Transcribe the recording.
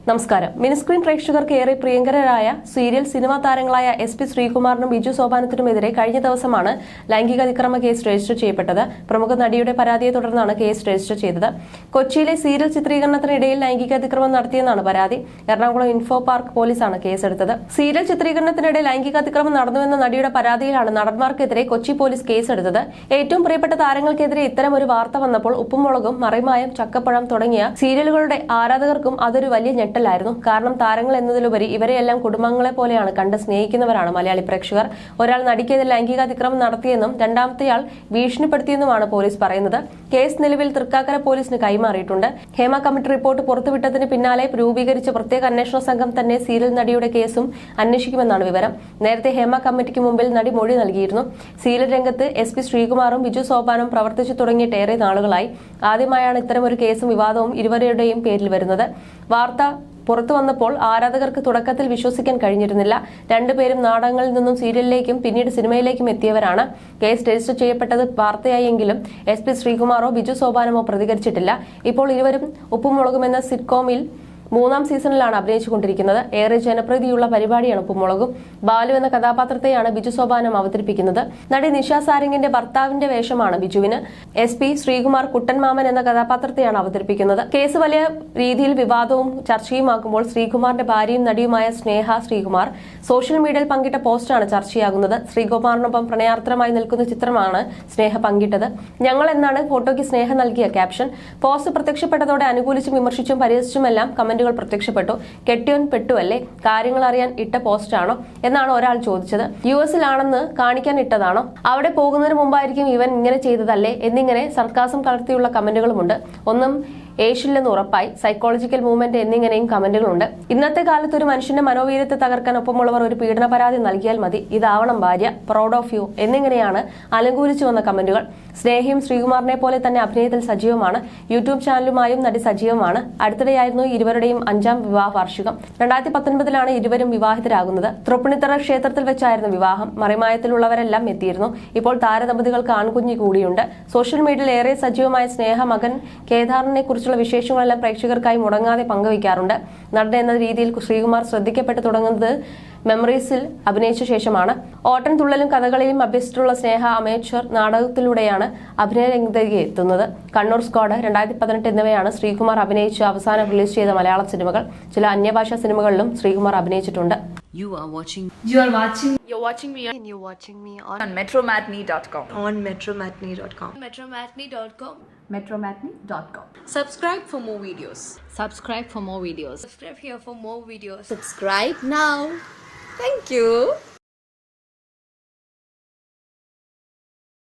നമസ്കാരം. മിനിസ്ക്രീൻ പ്രേക്ഷകർക്ക് ഏറെ പ്രിയങ്കരായ സീരിയൽ സിനിമാ താരങ്ങളായ SP ശ്രീകുമാറിനും ബിജു സോപാനത്തിനുമെതിരെ കഴിഞ്ഞ ദിവസമാണ് ലൈംഗിക അതിക്രമ കേസ് രജിസ്റ്റർ ചെയ്യപ്പെട്ടത്. പ്രമുഖ നടിയുടെ പരാതിയെ തുടർന്നാണ് കേസ് രജിസ്റ്റർ ചെയ്തത്. കൊച്ചിയിലെ സീരിയൽ ചിത്രീകരണത്തിനിടയിൽ ലൈംഗിക അതിക്രമം നടത്തിയെന്നാണ് പരാതി. എറണാകുളം ഇൻഫോ പാർക്ക് പോലീസാണ് കേസെടുത്തത്. സീരിയൽ ചിത്രീകരണത്തിനിടെ ലൈംഗിക അതിക്രമം നടന്നുവെന്ന നടിയുടെ പരാതിയിലാണ് നടന്മാർക്കെതിരെ കൊച്ചി പോലീസ് കേസെടുത്തത്. ഏറ്റവും പ്രിയപ്പെട്ട താരങ്ങൾക്കെതിരെ ഇത്തരം ഒരു വാർത്ത വന്നപ്പോൾ ഉപ്പുമുളകും, മറിമായം, ചക്കപ്പഴം തുടങ്ങിയ സീരിയലുകളുടെ ആരാധകർക്കും അതൊരു വലിയ ായിരുന്നു. കാരണം താരങ്ങൾ എന്നതിലുപരി ഇവരെയെല്ലാം കുടുംബങ്ങളെ പോലെയാണ് കണ്ട് സ്നേഹിക്കുന്നവരാണ് മലയാളി പ്രേക്ഷകർ. ഒരാൾ നടിക്കെതിരെ ലൈംഗികാതിക്രമം നടത്തിയെന്നും രണ്ടാമത്തെയാൾ ഭീഷണിപ്പെടുത്തിയെന്നുമാണ് പോലീസ് പറയുന്നത്. കേസ് നിലവിൽ തൃക്കാക്കര പോലീസിന് കൈമാറിയിട്ടുണ്ട്. ഹേമ കമ്മിറ്റി റിപ്പോർട്ട് പുറത്തുവിട്ടതിന് പിന്നാലെ രൂപീകരിച്ച പ്രത്യേക അന്വേഷണ സംഘം തന്നെ സീരിയൽ നടിയുടെ കേസും അന്വേഷിക്കുമെന്നാണ് വിവരം. നേരത്തെ ഹേമ കമ്മിറ്റിക്ക് മുമ്പിൽ നടി മൊഴി നൽകിയിരുന്നു. സീരിയൽ രംഗത്ത് SP ശ്രീകുമാറും ബിജു സോപാനും പ്രവർത്തിച്ചു തുടങ്ങിയിട്ട് ഏറെ നാളുകളായി. ആദ്യമായാണ് ഇത്തരമൊരു കേസും വിവാദവും ഇരുവരുടെയും പേരിൽ വരുന്നത്. വാർത്ത പുറത്തു വന്നപ്പോൾ ആരാധകർക്ക് തുടക്കത്തിൽ വിശ്വസിക്കാൻ കഴിഞ്ഞിരുന്നില്ല. രണ്ടുപേരും നാടകങ്ങളിൽ നിന്നും സീരിയലിലേക്കും പിന്നീട് സിനിമയിലേക്കും എത്തിയവരാണ്. കേസ് രജിസ്റ്റർ ചെയ്യപ്പെട്ടത് വാർത്തയായെങ്കിലും SP ശ്രീകുമാറോ ബിജു സോപാനമോ പ്രതികരിച്ചിട്ടില്ല. ഇപ്പോൾ ഇരുവരും ഉപ്പുമുളകും എന്ന സിറ്റ്കോമിൽ 3ാം സീസണിലാണ് അഭിനയിച്ചുകൊണ്ടിരിക്കുന്നത്. ഏറെ ജനപ്രീതിയുള്ള പരിപാടിയാണ് ഉപ്പുമുളകും. ബാലു എന്ന കഥാപാത്രത്തെയാണ് ബിജു സോപാനം അവതരിപ്പിക്കുന്നത്. നടി നിഷ സാരംഗിന്റെ ഭർത്താവിന്റെ വേഷമാണ് ബിജുവിന്. SP ശ്രീകുമാർ കുട്ടൻമാമൻ എന്ന കഥാപാത്രത്തെയാണ് അവതരിപ്പിക്കുന്നത്. കേസ് വലിയ രീതിയിൽ വിവാദവും ചർച്ചയുമാക്കുമ്പോൾ ശ്രീകുമാറിന്റെ ഭാര്യയും നടിയുമായ സ്നേഹ ശ്രീകുമാർ സോഷ്യൽ മീഡിയയിൽ പങ്കിട്ട പോസ്റ്റാണ് ചർച്ചയാകുന്നത്. ശ്രീകുമാറിനൊപ്പം പ്രണയാർദ്രമായി നിൽക്കുന്ന ചിത്രമാണ് സ്നേഹ പങ്കിട്ടത്. ഞങ്ങൾ എന്നാണ് ഫോട്ടോയ്ക്ക് സ്നേഹ നൽകിയ ക്യാപ്ഷൻ. പോസ്റ്റ് പ്രത്യക്ഷപ്പെട്ടതോടെ അനുകൂലിച്ചും വിമർശിച്ചും പരിഹസിച്ചുമെല്ലാം കമന്റുകൾ പ്രത്യക്ഷപ്പെട്ടു. കെട്ടിയോൻ പെട്ടുവല്ലേ, കാര്യങ്ങൾ അറിയാൻ ഇട്ട പോസ്റ്റാണോ എന്നാണ് ഒരാൾ ചോദിച്ചത്. US-ലാണെന്ന് കാണിക്കാൻ ഇട്ടതാണോ, അവിടെ പോകുന്നതിന് മുമ്പായിരിക്കും ഇവൻ ഇങ്ങനെ ചെയ്തതല്ലേ എന്നിങ്ങനെ സർക്കാസം കലർത്തിയുള്ള കമന്റുകളുമുണ്ട്. ഒന്നും ഏഷ്യയിലെന്ന് ഉറപ്പായി, സൈക്കോളജിക്കൽ മൂവ്മെന്റ് എന്നിങ്ങനെയും കമന്റുകളുണ്ട്. ഇന്നത്തെ കാലത്ത് ഒരു മനുഷ്യന്റെ മനോവീര്യത്തെ തകർക്കാൻ ഒപ്പമുള്ളവർ ഒരു പീഡന പരാതി നൽകിയാൽ മതി. ഇതാവണം ഭാര്യ, പ്രൗഡ് ഓഫ് യു എന്നിങ്ങനെയാണ് അലങ്കൂരിച്ചു വന്ന കമന്റുകൾ. സ്നേഹയും ശ്രീകുമാറിനെ പോലെ തന്നെ അഭിനയത്തിൽ സജീവമാണ്. യൂട്യൂബ് ചാനലുമായും നടി സജീവമാണ്. അടുത്തിടെയായിരുന്നു ഇരുവരുടെയും 5ാം വിവാഹ വാർഷികം. 2019-ലാണ് ഇരുവരും വിവാഹിതരാകുന്നത്. തൃപ്പൂണിത്തുറ ക്ഷേത്രത്തിൽ വെച്ചായിരുന്നു വിവാഹം. മറിമായത്തിലുള്ളവരെല്ലാം എത്തിയിരുന്നു. ഇപ്പോൾ താരദമ്പതികൾക്ക് ആൺകുഞ്ഞി കൂടിയുണ്ട്. സോഷ്യൽ മീഡിയയിൽ ഏറെ സജീവമായ സ്നേഹ മകൻ കേദാറിനെ കുറിച്ചുള്ള വിശേഷങ്ങളെല്ലാം പ്രേക്ഷകർക്കായി മുടങ്ങാതെ പങ്കുവയ്ക്കാറുണ്ട്. നടൻ എന്ന രീതിയിൽ ശ്രീകുമാർ ശ്രദ്ധിക്കപ്പെട്ടു തുടങ്ങുന്നത് മെമ്മറീസിൽ അഭിനയിച്ച ശേഷമാണ്. ഓട്ടൻ തുള്ളലും കഥകളിയും അഭ്യസിച്ചിട്ടുള്ള സ്നേഹ അമേച്വർ നാടകത്തിലൂടെയാണ് അഭിനയ രംഗത്തേക്ക് എത്തുന്നത്. കണ്ണൂർ സ്ക്വാഡ്, 2018 എന്നിവയാണ് ശ്രീകുമാർ അഭിനയിച്ച് അവസാനം റിലീസ് ചെയ്ത മലയാളം സിനിമകൾ. ചില അന്യഭാഷാ സിനിമകളിലും ശ്രീകുമാർ അഭിനയിച്ചിട്ടുണ്ട്. You're watching me on metromatney.com. metromatney.com. Subscribe for more videos. Subscribe here for more videos. Subscribe now. Thank you.